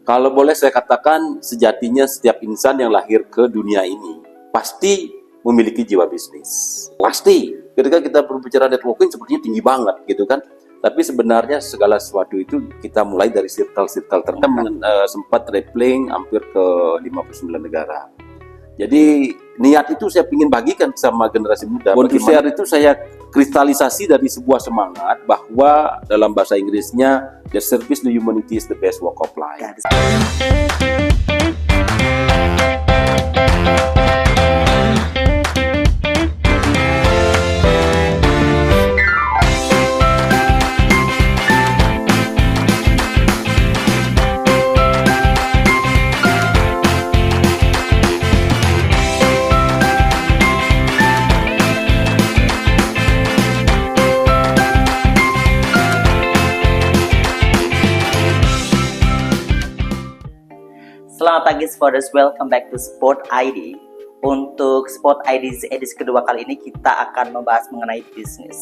Kalau boleh saya katakan, sejatinya setiap insan yang lahir ke dunia ini pasti memiliki jiwa bisnis. Pasti. Ketika kita berbicara networking sepertinya tinggi banget gitu kan. Tapi sebenarnya segala sesuatu itu kita mulai dari circle-circle tertentu. Sempat traveling hampir ke 59 negara. Jadi niat itu saya ingin bagikan sama generasi muda. Born to Share itu saya kristalisasi dari sebuah semangat bahwa dalam bahasa Inggrisnya the service to humanity is the best work of life. Selamat pagi Sporters, welcome back to Sport ID. Untuk Sport ID edisi kedua kali ini kita akan membahas mengenai bisnis.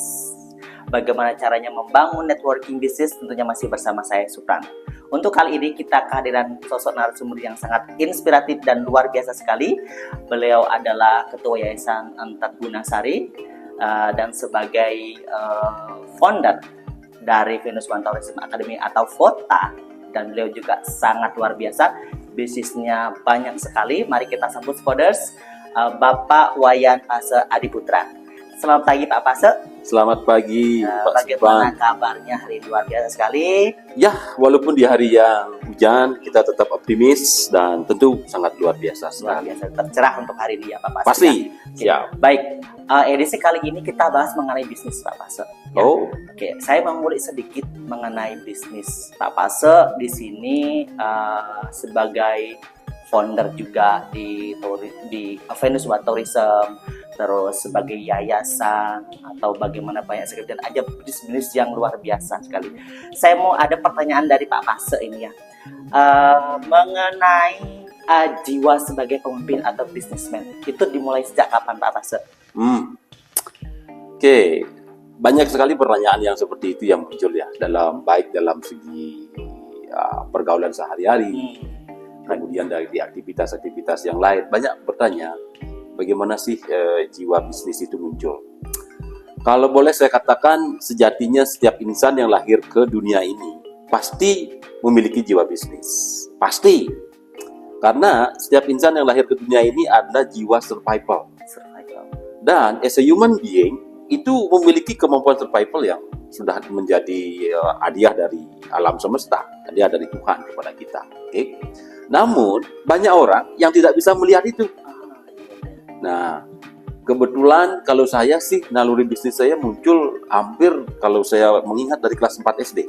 Bagaimana caranya membangun networking bisnis, tentunya masih bersama saya Supran. Untuk kali ini kita kehadiran sosok narasumber yang sangat inspiratif dan luar biasa sekali. Beliau adalah Ketua Yayasan Antar Gunasari dan sebagai founder dari Venus One Tourism Academy atau VOTA. Dan beliau juga sangat luar biasa. Bisnisnya banyak sekali. Mari kita sambut Spoders, Bapak Wayan Pase Adiputra. Selamat pagi Pak Pase. Selamat pagi Pak Bagaimana Subhan. kabarnya hari ini? Luar biasa sekali. Ya, walaupun di hari yang hujan kita tetap optimis dan tentu sangat luar biasa Luar sekali. biasa, tercerah untuk hari ini ya Pak Pase. Pasti. Ya? Siap. Baik, edisi kali ini kita bahas mengenai bisnis Pak Pase. Ya. Oh, Oke, saya mau ngulik sedikit mengenai bisnis Pak Pase di sini sebagai founder juga di Venus One Tourism, terus sebagai yayasan atau bagaimana banyak sekali dan aja bisnis yang luar biasa sekali. Saya mau ada pertanyaan dari Pak Pase ini ya, mengenai jiwa sebagai pemimpin atau bisnismen itu dimulai sejak kapan Pak Pase? Oke. Banyak sekali pertanyaan yang seperti itu yang muncul ya baik dalam segi pergaulan sehari-hari, kemudian dari aktivitas-aktivitas yang lain. Banyak bertanya bagaimana sih jiwa bisnis itu muncul. Kalau boleh saya katakan, sejatinya setiap insan yang lahir ke dunia ini pasti memiliki jiwa bisnis. Pasti. Karena setiap insan yang lahir ke dunia ini adalah jiwa survival. Dan as a human being, itu memiliki kemampuan survival yang sudah menjadi hadiah dari alam semesta, hadiah dari Tuhan kepada kita. Okay? Namun banyak orang yang tidak bisa melihat itu. Nah, kebetulan kalau saya sih naluri bisnis saya muncul hampir kalau saya mengingat dari kelas 4 SD.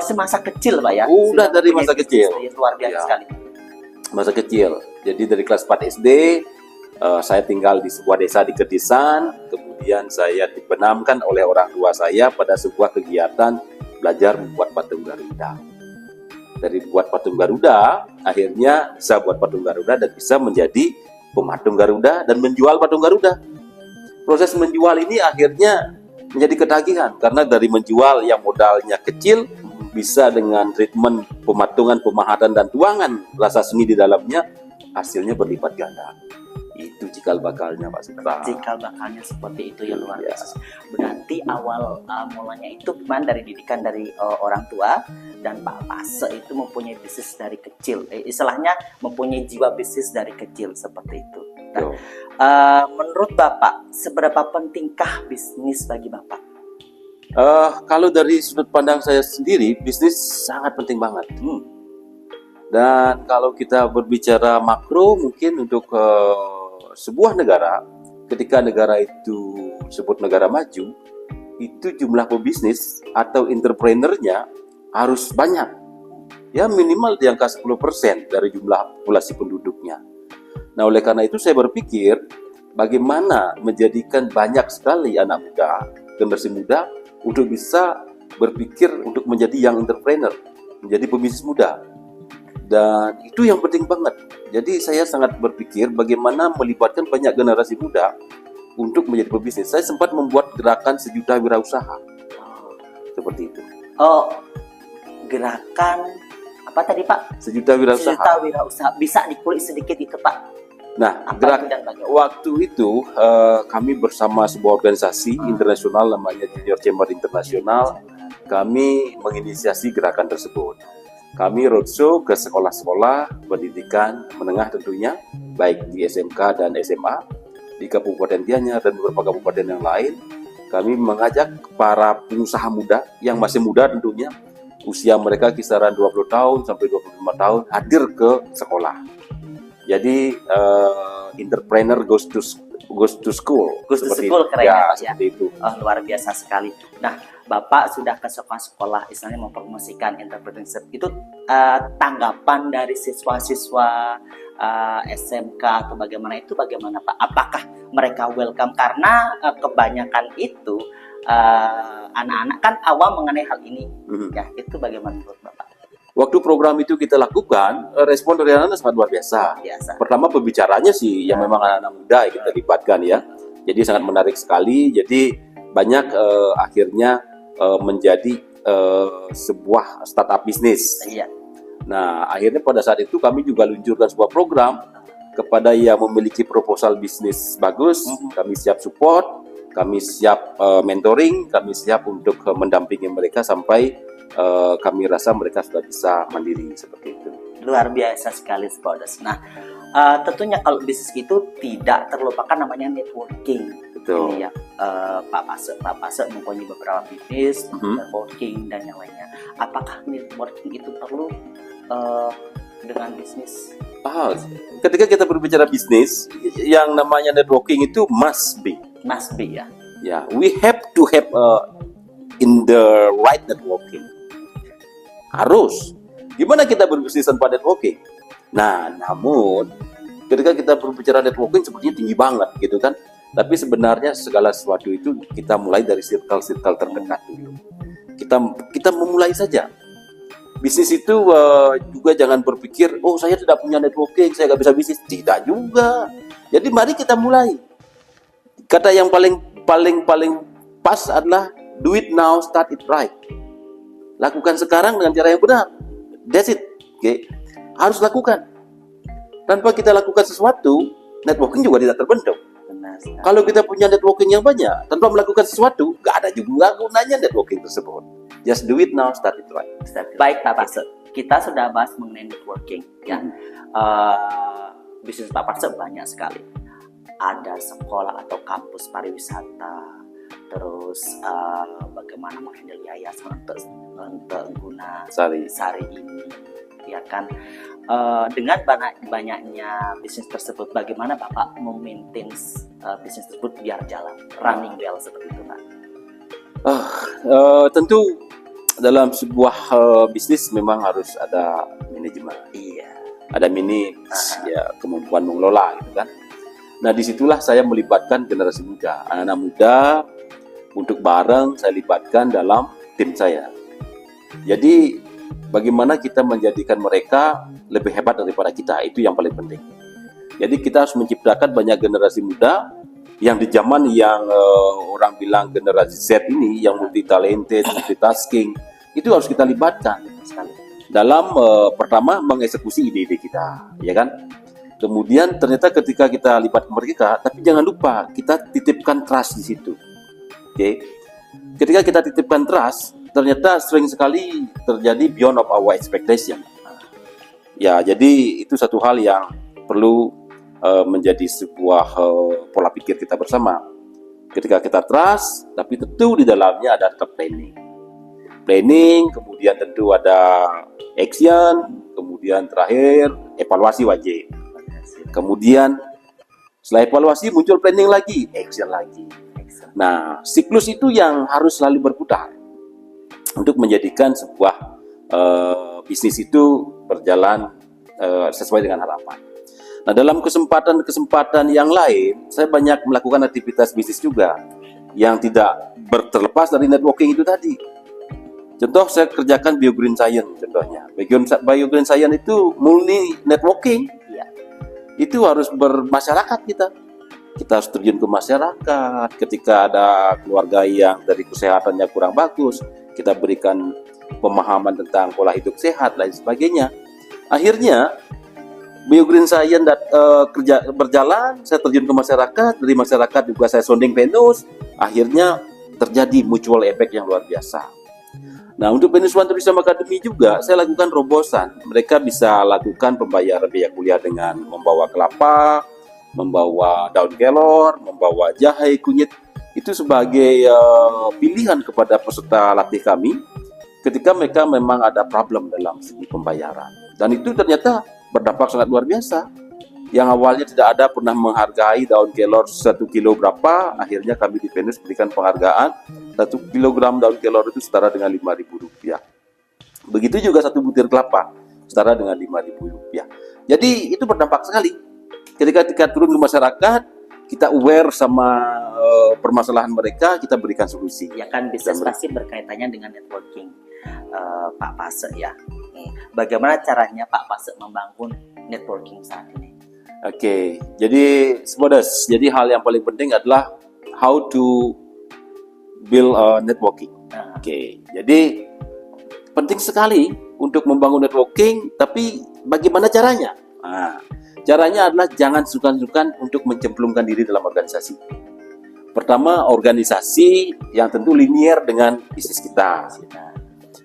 Semasa kecil Pak ya? Udah dari masa kecil. Luar biasa Ya. sekali. Masa kecil. Jadi dari kelas 4 SD saya tinggal di sebuah desa di Kedisan. Kemudian saya dibenamkan oleh orang tua saya pada sebuah kegiatan belajar membuat patung Garuda. Dari buat patung Garuda, akhirnya bisa buat patung Garuda dan bisa menjadi pematung Garuda dan menjual patung Garuda. Proses menjual ini akhirnya menjadi ketagihan karena dari menjual yang modalnya kecil bisa dengan treatment pematungan, pemahatan dan tuangan rasa seni di dalamnya, hasilnya berlipat ganda. Itu cikal bakalnya Pak Sutra. Cikal bakalnya seperti itu ya, luar Iya. biasa. Berarti awal mulanya itu memang dari didikan dari orang tua, dan Pak Pase itu mempunyai bisnis dari kecil. Istilahnya mempunyai jiwa bisnis dari kecil seperti itu. Nah, Yo. menurut Bapak, seberapa pentingkah bisnis bagi Bapak? Kalau dari sudut pandang saya sendiri, bisnis sangat penting banget. Dan kalau kita berbicara makro, mungkin untuk sebuah negara, ketika negara itu disebut negara maju, itu jumlah pebisnis atau entrepreneurnya harus banyak. Ya minimal di angka 10% dari jumlah populasi penduduknya. Nah oleh karena itu saya berpikir bagaimana menjadikan banyak sekali anak muda, generasi muda untuk bisa berpikir untuk menjadi young entrepreneur, menjadi pebisnis muda. Dan itu yang penting banget. Jadi saya sangat berpikir bagaimana melibatkan banyak generasi muda untuk menjadi pebisnis. Saya sempat membuat gerakan 1 juta wirausaha. Seperti itu. Oh, gerakan Apa tadi Pak? Sejuta wirausaha. Sejuta wirausaha. Bisa dikulik sedikit itu Pak? Nah, Apa itu dan bagaimana? waktu itu kami bersama sebuah organisasi internasional namanya Junior Chamber Internasional, kami menginisiasi gerakan tersebut. Kami roadshow ke sekolah-sekolah pendidikan menengah tentunya, baik di SMK dan SMA, di Kabupaten Gianyar dan beberapa kabupaten yang lain. Kami mengajak para pengusaha muda yang masih muda tentunya, usia mereka kisaran 20 tahun sampai 25 tahun hadir ke sekolah. Jadi entrepreneur goes to school. Goes to Seperti school, keren ya, ya. seperti itu. Oh, luar biasa sekali. Nah, Bapak sudah ke sekolah-sekolah istilahnya mempromosikan entrepreneurship. Itu tanggapan dari siswa-siswa SMK atau bagaimana Pak? Apakah mereka welcome? Karena kebanyakan itu anak-anak kan awam mengenai hal ini. Ya, itu bagaimana menurut Bapak? Waktu program itu kita lakukan, respon dari anak-anak sangat luar biasa. Pertama pembicaranya sih yang memang anak-anak muda yang kita libatkan ya. Jadi sangat menarik sekali. Jadi banyak akhirnya menjadi sebuah startup bisnis. Iya. Nah, akhirnya pada saat itu kami juga luncurkan sebuah program kepada yang memiliki proposal bisnis bagus. Kami siap support, kami siap mentoring, kami siap untuk mendampingi mereka sampai kami rasa mereka sudah bisa mandiri seperti itu. Luar biasa sekali Spoders. Nah, tentunya kalau bisnis itu tidak terlupakan namanya networking. Betul. Ini ya, Pak Pasek mempunyai beberapa bisnis, networking dan yang lainnya. Apakah networking itu perlu dengan bisnis? Ketika kita berbicara bisnis, yang namanya networking itu must be ya. Ya, we have to have in the right networking. Harus. Gimana kita berbisnis tanpa networking? Nah, namun ketika kita berbicara networking sepertinya tinggi banget gitu kan. Tapi sebenarnya segala sesuatu itu kita mulai dari circle-circle terdekat dulu. Kita memulai saja. Bisnis itu juga jangan berpikir, oh saya tidak punya networking, saya nggak bisa bisnis. Tidak juga. Jadi mari kita mulai. Kata yang paling pas adalah do it now, start it right. Lakukan sekarang dengan cara yang benar. That's it. Okay. Harus lakukan. Tanpa kita lakukan sesuatu, networking juga tidak terbentuk. Kalau kita punya networking yang banyak, tanpa melakukan sesuatu, nggak ada juga gunanya networking tersebut. Just do it now, start it right. Baik Pak Pasek, kita sudah bahas mengenai networking. Ya, bisnis Pak Pasek banyak sekali. Ada sekolah atau kampus pariwisata, terus bagaimana menghandle yayasan untuk guna sari ini, ya kan? Dengan banyaknya bisnis tersebut, bagaimana Bapak memaintain bisnis tersebut biar jalan running well seperti itu Pak? Tentu dalam sebuah bisnis memang harus ada manajemen. Iya. Ada ya kemampuan mengelola gitu kan. Nah disitulah saya melibatkan generasi muda, anak-anak muda untuk bareng saya libatkan dalam tim saya. Jadi bagaimana kita menjadikan mereka lebih hebat daripada kita, itu yang paling penting. Jadi kita harus menciptakan banyak generasi muda yang di zaman yang orang bilang generasi Z ini yang multi talented, multitasking, itu harus kita libatkan dalam pertama mengeksekusi ide-ide kita, ya kan? Kemudian ternyata ketika kita libatkan mereka, tapi jangan lupa kita titipkan trust di situ. Oke. Ketika kita titipkan trust, ternyata sering sekali terjadi beyond of our expectation. Ya, jadi itu satu hal yang perlu menjadi sebuah pola pikir kita bersama. Ketika kita trust, tapi tentu di dalamnya ada planning. Planning, kemudian tentu ada action, kemudian terakhir evaluasi wajib. Kemudian setelah evaluasi muncul planning lagi, action lagi. Nah, siklus itu yang harus selalu berputar untuk menjadikan sebuah bisnis itu berjalan sesuai dengan harapan. Nah, dalam kesempatan yang lain, saya banyak melakukan aktivitas bisnis juga yang tidak terlepas dari networking itu tadi. Contoh, saya kerjakan BioGreen Science contohnya. BioGreen Science itu murni networking. Itu harus bermasyarakat kita harus terjun ke masyarakat. Ketika ada keluarga yang dari kesehatannya kurang bagus, kita berikan pemahaman tentang pola hidup sehat, lain sebagainya. Akhirnya BioGreen Science kerja berjalan, saya terjun ke masyarakat, dari masyarakat juga saya sounding Venus, akhirnya terjadi mutual effect yang luar biasa. Nah, untuk Venus One Tourism Academy juga saya lakukan terobosan. Mereka bisa lakukan pembayaran biaya kuliah dengan membawa kelapa, membawa daun kelor, membawa jahe, kunyit. Itu sebagai pilihan kepada peserta latih kami ketika mereka memang ada problem dalam segi pembayaran. Dan itu ternyata berdampak sangat luar biasa. Yang awalnya tidak ada pernah menghargai daun kelor 1 kilo berapa, akhirnya kami di Venus berikan penghargaan 1 kilogram daun kelor itu setara dengan Rp5.000. Begitu juga 1 butir kelapa setara dengan Rp5.000. Jadi itu berdampak sekali. Ketika kita turun ke masyarakat, kita aware sama permasalahan mereka, kita berikan solusi. Ya kan, bisnis pasti berkaitannya dengan networking, Pak Pase ya. Bagaimana caranya Pak Pase membangun networking saat ini? Oke, jadi Spodes, jadi hal yang paling penting adalah how to build networking. Oke, jadi penting sekali untuk membangun networking, tapi bagaimana caranya? Nah, caranya adalah jangan sungkan-sungkan untuk mencemplungkan diri dalam organisasi. Pertama, organisasi yang tentu linear dengan bisnis kita.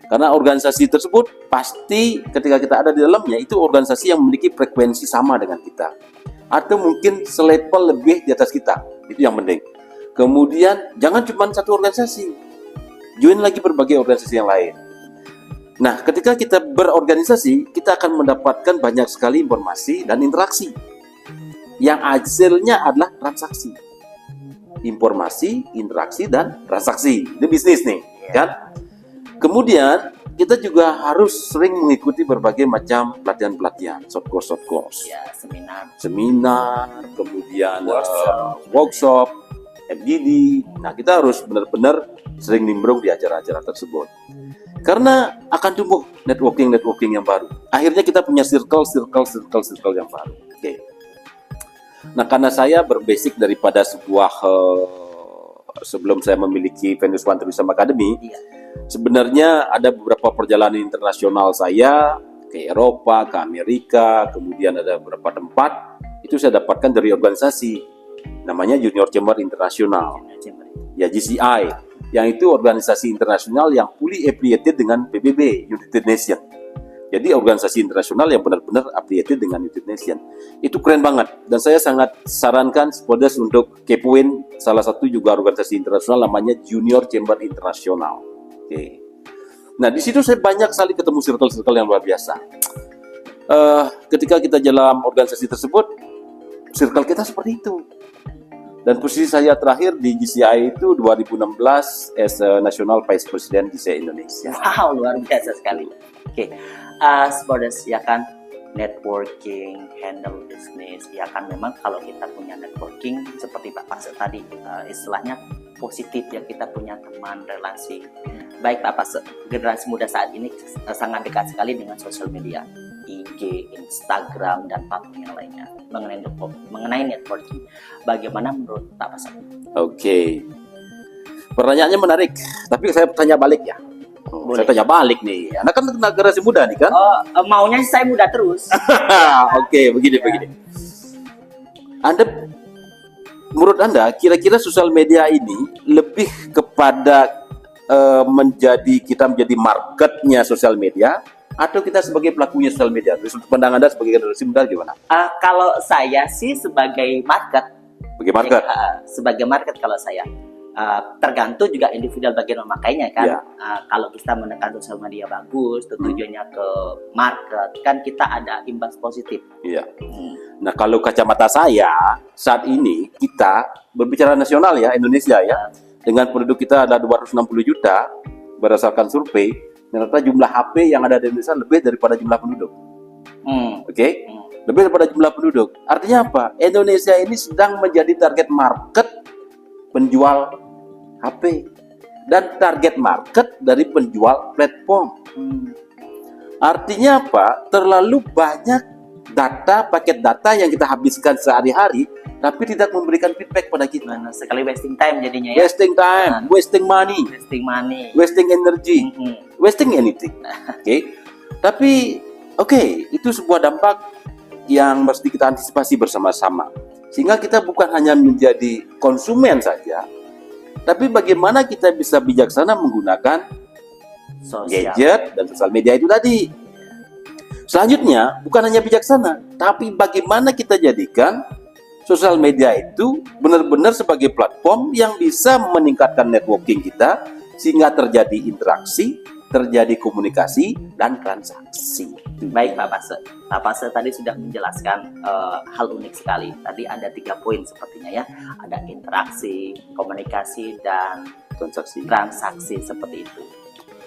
Karena organisasi tersebut pasti ketika kita ada di dalamnya, itu organisasi yang memiliki frekuensi sama dengan kita. Atau mungkin selevel lebih di atas kita. Itu yang penting. Kemudian, jangan cuma satu organisasi. Join lagi berbagai organisasi yang lain. Nah, ketika kita berorganisasi, kita akan mendapatkan banyak sekali informasi dan interaksi. Yang hasilnya adalah transaksi. Informasi, interaksi, dan transaksi. Itu bisnis nih, kan? Kemudian, kita juga harus sering mengikuti berbagai macam pelatihan-pelatihan, short course. Ya, Seminar, kemudian workshop, FGD. Nah, kita harus benar-benar sering nimbrung di acara-acara tersebut. Karena akan tumbuh networking yang baru. Akhirnya kita punya circle yang baru. Oke. Nah, karena saya berbasic daripada sebuah sebelum saya memiliki Venus One Tourism Academy, sebenarnya ada beberapa perjalanan internasional saya ke Eropa, ke Amerika, kemudian ada beberapa tempat itu saya dapatkan dari organisasi namanya Junior Chamber Internasional, ya JCI, yang itu organisasi internasional yang fully affiliated dengan PBB, United Nations. Jadi organisasi internasional yang benar-benar affiliated dengan United Nations. Itu keren banget dan saya sangat sarankan Spodes untuk kepoin salah satu juga organisasi internasional namanya Junior Chamber Internasional. Oke. Nah, di situ saya banyak sekali ketemu circle-circle yang luar biasa. Ketika kita dalam organisasi tersebut, circle kita seperti itu. Dan posisi saya terakhir di GCI itu 2016 as National Vice President GCI Indonesia. Wow, luar biasa sekali. Oke, Spodes ya kan, networking, handle business, ya kan memang kalau kita punya networking seperti Pak Pase tadi, istilahnya positif ya, kita punya teman, relasi. Baik Pak Pase, generasi muda saat ini sangat dekat sekali dengan sosial media, IG, Instagram, dan platform yang lainnya mengenai networking. Bagaimana menurut Pak Pase? Oke. Pertanyaannya menarik, tapi saya tanya balik ya. Boleh. Saya tanya balik nih. Anda kan generasi muda nih kan? Oh, maunya saya muda terus. Oke, begini. Menurut Anda, kira-kira sosial media ini lebih kepada menjadi marketnya sosial media, atau kita sebagai pelakunya sosial media? Dari sudut pandang Anda sebagai generasi muda gimana? Kalau saya sih sebagai market. Sebagai market? Sebagai market kalau saya. Tergantung juga individual bagian memakainya kan. Ya. Kalau kita menekan sosial media bagus, tujuannya ke market, kan kita ada imbas positif. Iya. Nah, kalau kacamata saya, saat ini kita berbicara nasional ya, Indonesia ya, dengan penduduk kita ada 260 juta berdasarkan survei, ternyata jumlah HP yang ada di Indonesia lebih daripada jumlah penduduk. Oke? Lebih daripada jumlah penduduk. Artinya apa? Indonesia ini sedang menjadi target market penjual HP dan target market dari penjual platform. Artinya apa? Terlalu banyak paket data yang kita habiskan sehari-hari tapi tidak memberikan feedback pada kita. Benar sekali, wasting time jadinya ya. Wasting time, wasting money, Wasting money. wasting energy, Mhm. wasting anything. Oke. Tapi itu sebuah dampak yang mesti kita antisipasi bersama-sama. Sehingga kita bukan hanya menjadi konsumen saja, tapi bagaimana kita bisa bijaksana menggunakan Sosial. gadget dan sosial media itu tadi. Selanjutnya, bukan hanya bijaksana, tapi bagaimana kita jadikan sosial media itu benar-benar sebagai platform yang bisa meningkatkan networking kita sehingga terjadi interaksi, terjadi komunikasi dan transaksi. Baik Pak Pase. Pak Pase tadi sudah menjelaskan hal unik sekali. Tadi ada 3 poin sepertinya ya. Ada interaksi, komunikasi, dan transaksi seperti itu.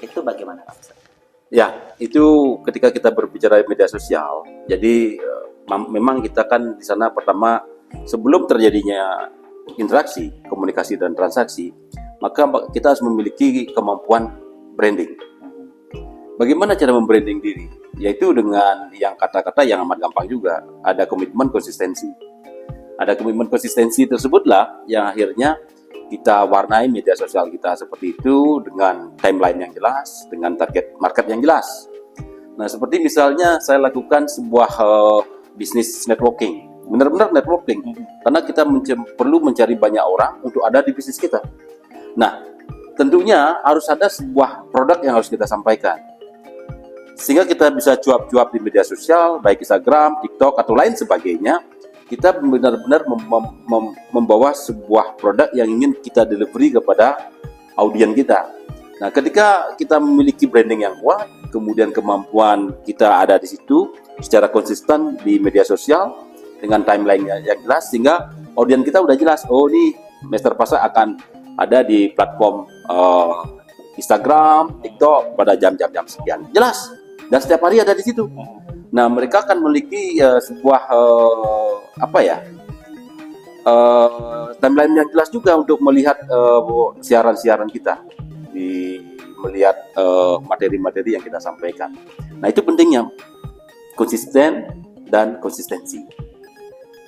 Itu bagaimana Pak Pase? Ya, itu ketika kita berbicara media sosial. Jadi memang kita kan di sana pertama sebelum terjadinya interaksi, komunikasi dan transaksi, maka kita harus memiliki kemampuan branding. Bagaimana cara membranding diri? Yaitu dengan yang kata-kata yang amat gampang juga. Ada komitmen konsistensi. Ada komitmen konsistensi tersebutlah yang akhirnya kita warnai media sosial kita seperti itu dengan timeline yang jelas, dengan target market yang jelas. Nah, seperti misalnya saya lakukan sebuah bisnis networking, benar-benar networking, karena kita perlu mencari banyak orang untuk ada di bisnis kita. Nah, tentunya harus ada sebuah produk yang harus kita sampaikan, sehingga kita bisa cuap-cuap di media sosial, baik Instagram, TikTok, atau lain sebagainya. Kita benar-benar membawa sebuah produk yang ingin kita delivery kepada audiens kita. Nah, ketika kita memiliki branding yang kuat, kemudian kemampuan kita ada di situ secara konsisten di media sosial dengan timeline yang jelas, sehingga audiens kita udah jelas, oh nih Mr. Pase akan ada di platform Instagram, TikTok pada jam-jam sekian. Jelas, dan setiap hari ada di situ. Nah, mereka akan memiliki sebuah timeline yang jelas juga untuk melihat siaran-siaran kita, melihat materi-materi yang kita sampaikan. Nah, itu pentingnya konsisten dan konsistensi.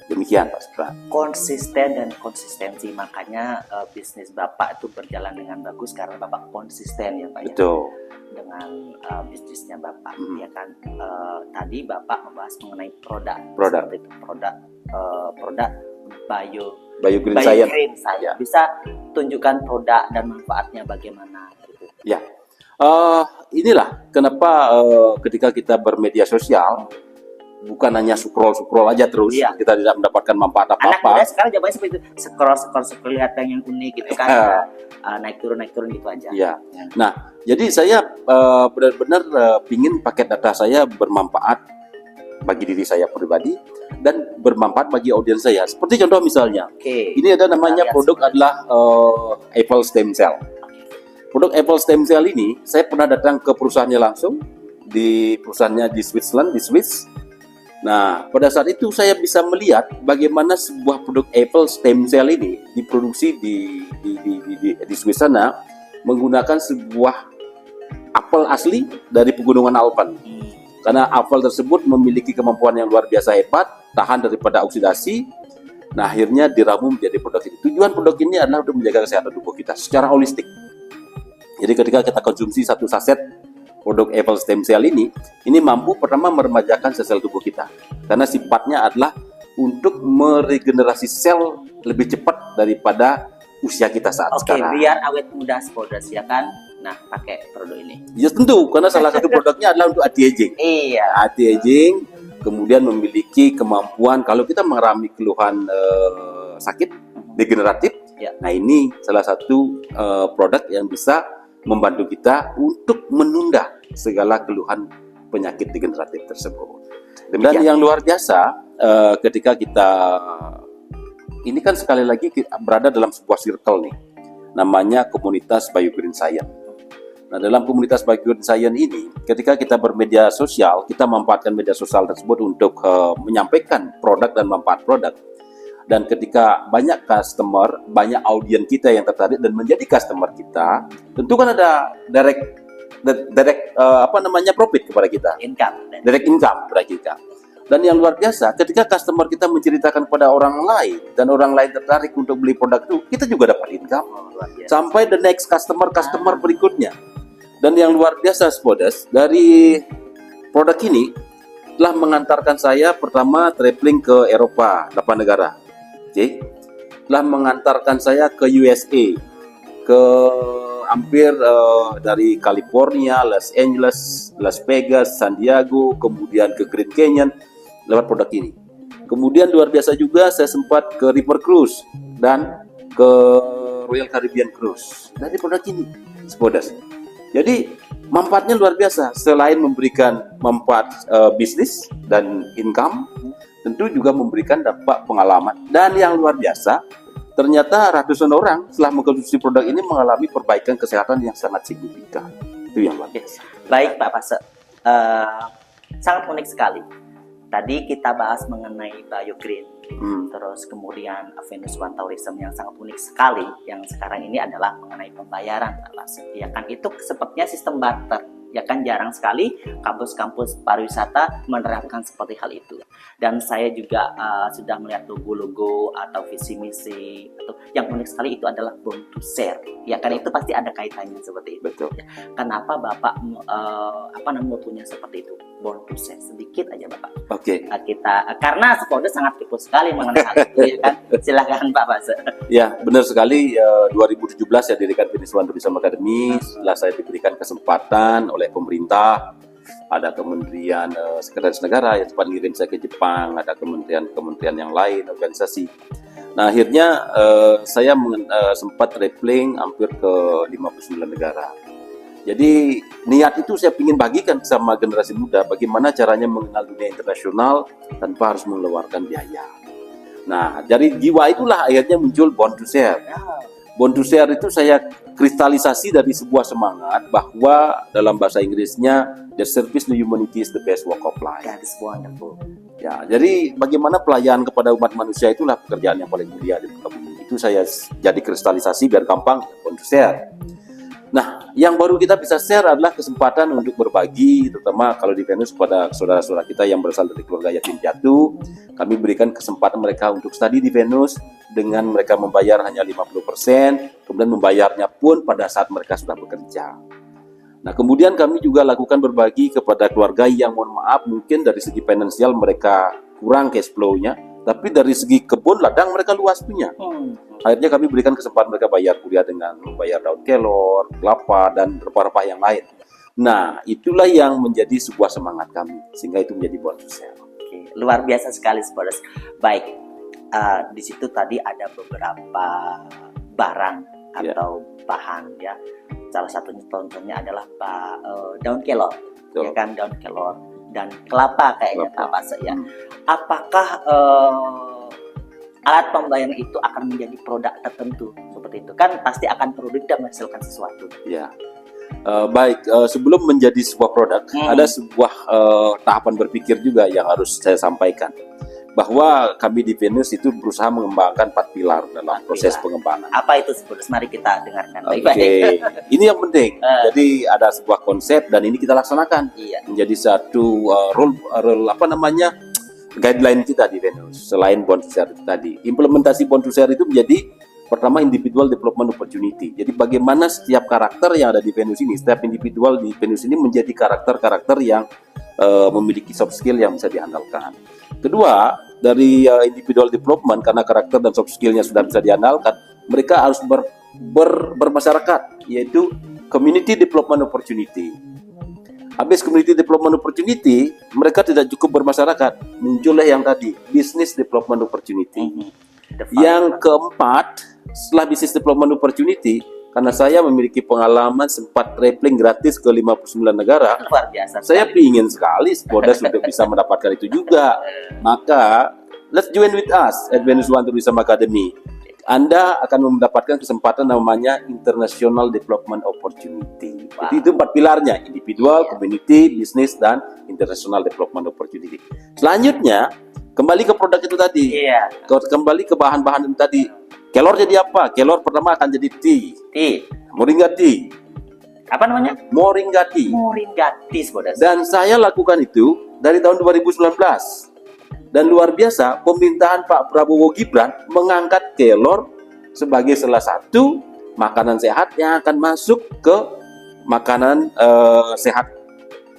Demikian Pak Supra. Konsisten dan konsistensi, makanya bisnis Bapak itu berjalan dengan bagus karena Bapak konsisten ya Pak. Betul. Dengan bisnisnya Bapak, ya kan. Tadi Bapak membahas mengenai produk. Seperti itu, produk Bio Green Science. Ya. Bisa tunjukkan produk dan manfaatnya bagaimana gitu. Ya. Inilah kenapa ketika kita bermedia sosial bukan hanya scroll aja terus, iya, kita tidak mendapatkan manfaat apa-apa. Anak muda sekarang jawabannya seperti itu, scroll lihat yang unik gitu kan. Naik turun gitu aja. Iya. Nah, jadi saya benar-benar pingin paket data saya bermanfaat bagi diri saya pribadi dan bermanfaat bagi audiens saya. Seperti contoh misalnya, ini ada namanya produk adalah Apple Stem Cell. Produk Apple Stem Cell ini saya pernah datang ke perusahaannya langsung, di perusahaannya di Switzerland, di Swiss. Nah, pada saat itu saya bisa melihat bagaimana sebuah produk Apple Stem Cell ini diproduksi di Swiss sana menggunakan sebuah apel asli dari pegunungan Alpen. Karena apel tersebut memiliki kemampuan yang luar biasa hebat, tahan daripada oksidasi. Nah, akhirnya diramu menjadi produk ini. Tujuan produk ini adalah untuk menjaga kesehatan tubuh kita secara holistik. Jadi ketika kita konsumsi satu saset produk Apple Stem Cell ini mampu pertama meremajakan sel tubuh kita, karena sifatnya adalah untuk meregenerasi sel lebih cepat daripada usia kita saat sekarang. Biar awet muda spoilers ya kan. Nah, pakai produk ini. Ya tentu, karena salah satu produknya adalah untuk anti-aging. Iya. Anti-aging, kemudian memiliki kemampuan kalau kita mengalami keluhan sakit degeneratif. Ya. Nah, ini salah satu produk yang bisa membantu kita untuk menunda segala keluhan penyakit degeneratif tersebut. Dan yang luar biasa ketika kita ini kan sekali lagi berada dalam sebuah circle nih, namanya komunitas Bio Green Science. Nah, dalam komunitas Bio Green Science ini, ketika kita bermedia sosial, kita memanfaatkan media sosial tersebut untuk menyampaikan produk dan manfaat produk. Dan ketika banyak customer, banyak audiens kita yang tertarik dan menjadi customer kita, tentu kan ada direct profit kepada kita. Income. Direct income kepada kita. Dan yang luar biasa, ketika customer kita menceritakan kepada orang lain dan orang lain tertarik untuk beli produk itu, kita juga dapat income Luar biasa. sampai the next customer berikutnya. Dan yang luar biasa, Spoders, dari produk ini telah mengantarkan saya pertama traveling ke Eropa 8 negara. Oke. Telah mengantarkan saya ke USA, ke hampir dari California, Los Angeles, Las Vegas, San Diego, kemudian ke Grand Canyon lewat produk ini. Kemudian luar biasa juga saya sempat ke River Cruise dan ke Royal Caribbean Cruise dari produk ini, Spoders. Jadi manfaatnya luar biasa. Selain memberikan manfaat bisnis dan income, tentu juga memberikan dampak pengalaman. Dan yang luar biasa, ternyata ratusan orang setelah mengkonsumsi produk ini mengalami perbaikan kesehatan yang sangat signifikan. Itu yang luar biasa. Baik Pak Pase, sangat unik sekali. Tadi kita bahas mengenai BioGreen, terus kemudian Venus One Tourism yang sangat unik sekali, yang sekarang ini adalah mengenai pembayaran Pak Pase. Ya kan, itu sepertinya sistem barter. Ya kan, jarang sekali kampus-kampus pariwisata menerapkan seperti hal itu. Dan saya juga sudah melihat logo-logo atau visi misi. Yang unik sekali itu adalah born to share. Ya kan, itu pasti ada kaitannya seperti itu. Betul. Kenapa Bapak motonya seperti itu? Born to share. Sedikit aja Bapak. Oke. Kita karena Spoders sangat kepo sekali mengenai hal itu, ya kan. Silakan Pak Pase. Ya, benar sekali. 2017 saya dirikan Venus One Tourism Academy. Setelah saya diberikan kesempatan oleh pemerintah, ada kementerian sekretaris negara yang sempat ngirim saya ke Jepang, ada kementerian yang lain, organisasi. Nah, akhirnya saya sempat traveling hampir ke 59 negara. Jadi niat itu saya ingin bagikan sama generasi muda bagaimana caranya mengenal dunia internasional tanpa harus mengeluarkan biaya. Nah, dari jiwa itulah akhirnya muncul Born to Share. Born to Share itu saya kristalisasi dari sebuah semangat bahwa dalam bahasa Inggrisnya the service to humanity is the best work of life. That is wonderful. Ya, jadi bagaimana pelayanan kepada umat manusia itulah pekerjaan yang paling mulia di muka bumi. Itu saya jadi kristalisasi biar gampang Born to Share. Nah, yang baru kita bisa share adalah kesempatan untuk berbagi, terutama kalau di Venus kepada saudara-saudara kita yang berasal dari keluarga yatim piatu. Kami berikan kesempatan mereka untuk studi di Venus dengan mereka membayar hanya 50%, kemudian membayarnya pun pada saat mereka sudah bekerja. Nah, kemudian kami juga lakukan berbagi kepada keluarga yang mohon maaf mungkin dari segi finansial mereka kurang cash flow-nya, tapi dari segi kebun ladang mereka luas punya. Akhirnya kami berikan kesempatan mereka bayar kuliah dengan membayar daun kelor, kelapa, dan rempah-rempah yang lain. Nah, itulah yang menjadi sebuah semangat kami, sehingga itu menjadi Born to Share. Oke, luar biasa sekali Spoders. Baik, di situ tadi ada beberapa barang atau bahan ya. Salah satunya contohnya adalah daun kelor, ya kan, daun kelor dan kelapa kayaknya Pak Pase ya. Apakah alat pembayaran itu akan menjadi produk tertentu seperti itu? Kan pasti akan produk dan menghasilkan sesuatu. Ya, baik. Sebelum menjadi sebuah produk, ada sebuah tahapan berpikir juga yang harus saya sampaikan. Bahwa kami di Venus itu berusaha mengembangkan 4 pilar dalam proses pengembangan. Apa itu Spoders? Mari kita dengarkan. Oke, ini yang penting. Jadi ada sebuah konsep dan ini kita laksanakan. Iya. Menjadi satu guideline kita di Venus. Selain Born to Share itu tadi, implementasi Born to Share itu menjadi pertama individual development opportunity. Jadi bagaimana setiap karakter yang ada di Venus ini, setiap individual di Venus ini menjadi karakter-karakter yang memiliki soft skill yang bisa diandalkan. Kedua, dari individual development, karena karakter dan soft skillnya sudah bisa diandalkan, mereka harus bermasyarakat, yaitu community development opportunity. Habis community development opportunity, mereka tidak cukup bermasyarakat, muncullah yang tadi, business development opportunity. Yang keempat, setelah business development opportunity, karena saya memiliki pengalaman sempat traveling gratis ke 59 negara, luar biasa. Saya ingin sekali Spoders untuk bisa mendapatkan itu juga. Maka, let's join with us at Venus One Tourism Academy. Anda akan mendapatkan kesempatan namanya International Development Opportunity. Jadi itu 4 pilarnya, individual, community, business, dan International Development Opportunity. Selanjutnya, kembali ke produk itu tadi. Kembali ke bahan-bahan itu tadi. Kelor jadi apa? Kelor pertama akan jadi tea. Moringa tea. Apa namanya? Moringa tea. Moringa tea, Spoders. Dan saya lakukan itu dari tahun 2019. Dan luar biasa, pemerintahan Pak Prabowo Gibran mengangkat kelor sebagai salah satu makanan sehat yang akan masuk ke makanan sehat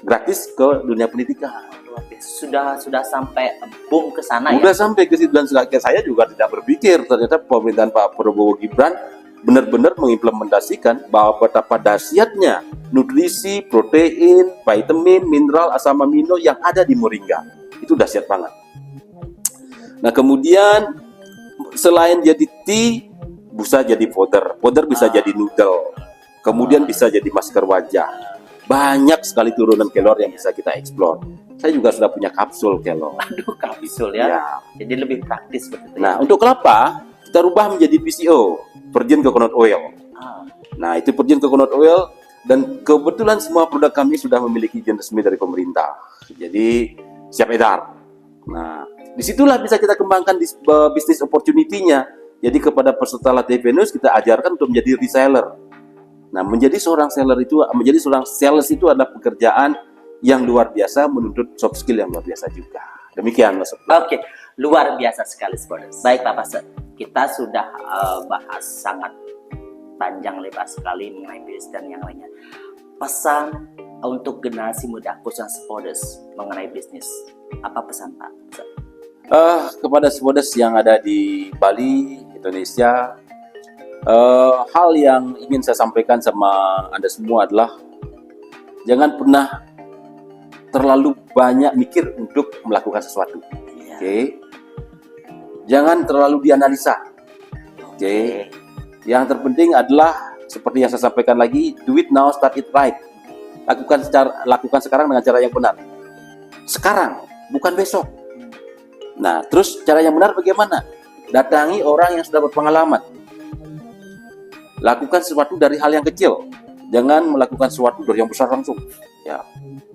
gratis ke dunia pendidikan. Luar biasa. Sudah sampai boom ke sana ya. Udah sampai ke situ, dan saya juga tidak berpikir ternyata pemerintahan Pak Prabowo Gibran benar-benar mengimplementasikan bahwa betapa dahsyatnya nutrisi, protein, vitamin, mineral, asam amino yang ada di moringa. Itu dahsyat banget. Nah, kemudian selain jadi tea, bisa jadi powder bisa jadi noodle, kemudian bisa jadi masker wajah. Banyak sekali turunan kelor yang bisa kita eksplor. Saya juga sudah punya kapsul kelor. Aduh, kapsul ya. Ya. Jadi lebih praktis begitu. Nah, untuk kelapa kita rubah menjadi VCO, virgin coconut oil. Ah, Nah, itu virgin coconut oil, dan kebetulan semua produk kami sudah memiliki izin resmi dari pemerintah. Jadi siap edar. Nah, disitulah bisa kita kembangkan bisnis opportunity-nya. Jadi kepada peserta latihan Venus kita ajarkan untuk menjadi reseller. Nah, menjadi seorang sales itu adalah pekerjaan yang luar biasa, menuntut soft skill yang luar biasa juga. Demikian Mas. Oke, luar biasa sekali Spoders. Baik Pak Pasek, kita sudah bahas sangat panjang lebar sekali mengenai bisnis dan yang lainnya. Pesan untuk generasi muda khususnya Spoders mengenai bisnis, apa pesan Pak? Kepada Spoders yang ada di Bali, Indonesia, hal yang ingin saya sampaikan sama Anda semua adalah jangan pernah terlalu banyak mikir untuk melakukan sesuatu. Oke. Jangan terlalu dianalisa. Oke. Yang terpenting adalah seperti yang saya sampaikan lagi, do it now, start it right. Lakukan sekarang dengan cara yang benar. Sekarang, bukan besok. Nah, terus cara yang benar bagaimana? Datangi orang yang sudah berpengalaman. Lakukan sesuatu dari hal yang kecil. Jangan melakukan sesuatu dari yang besar langsung. Ya.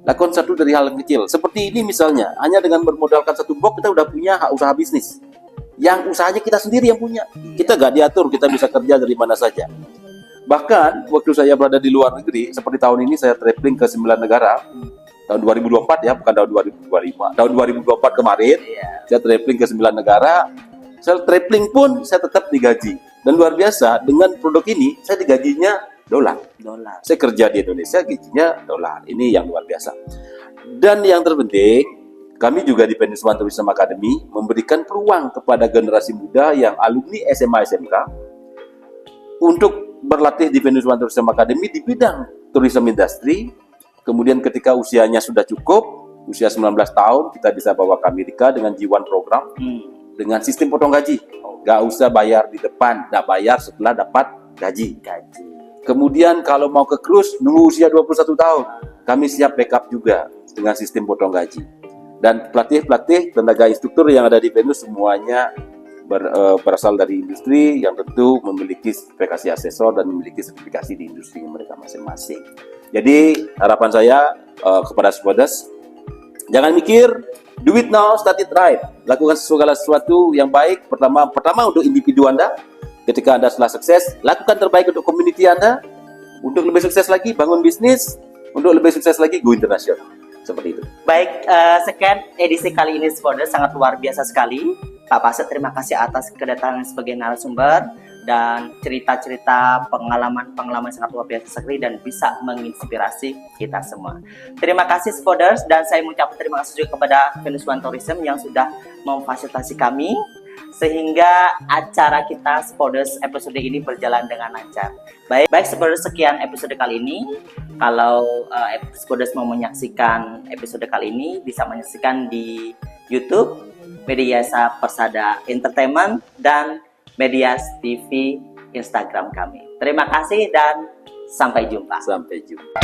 Lakukan sesuatu dari hal yang kecil. Seperti ini misalnya, hanya dengan bermodalkan satu box kita udah punya hak usaha bisnis. Yang usahanya kita sendiri yang punya. Kita gak diatur, kita bisa kerja dari mana saja. Bahkan waktu saya berada di luar negeri, seperti tahun ini saya traveling ke 9 negara. Tahun 2024 ya, bukan tahun 2025. Tahun 2024 kemarin, saya traveling ke 9 negara. Saya traveling pun saya tetap digaji. Dan luar biasa, dengan produk ini saya digajinya dolar. Saya kerja di Indonesia, gajinya dolar. Ini yang luar biasa. Dan yang terpenting, kami juga di Venus One Tourism Academy memberikan peluang kepada generasi muda yang alumni SMA SMK untuk berlatih di Venus One Tourism Academy di bidang tourism industry. Kemudian ketika usianya sudah cukup, usia 19 tahun, kita bisa bawa ke Amerika dengan G1 program, dengan sistem potong gaji. Gak usah bayar di depan, gak bayar setelah dapat gaji. Kemudian kalau mau ke cruise, nunggu usia 21 tahun. Kami siap backup juga dengan sistem potong gaji. Dan pelatih-pelatih, tenaga instruktur yang ada di Venus semuanya berasal dari industri yang tentu memiliki sertifikasi asesor dan memiliki sertifikasi di industri mereka masing-masing. Jadi harapan saya kepada Spoders, jangan mikir, do it now, start it right. Lakukan segala sesuatu yang baik. Pertama untuk individu Anda. Ketika Anda setelah sukses, lakukan terbaik untuk community Anda. Untuk lebih sukses lagi, bangun bisnis. Untuk lebih sukses lagi, go internasional. Seperti itu. Baik, sekian edisi kali ini Spoders, sangat luar biasa sekali. Pak Pasek, terima kasih atas kedatangan sebagai narasumber dan cerita-cerita pengalaman sangat luar biasa sekali dan bisa menginspirasi kita semua. Terima kasih Spoders, dan saya mengucapkan terima kasih juga kepada Venus One Tourism yang sudah memfasilitasi kami sehingga acara kita Spoders episode ini berjalan dengan lancar. Baik Spoders, sekian episode kali ini. Kalau Spoders mau menyaksikan episode kali ini, bisa menyaksikan di YouTube Mediasa Persada Entertainment dan Medias TV Instagram kami. Terima kasih dan sampai jumpa. Sampai jumpa.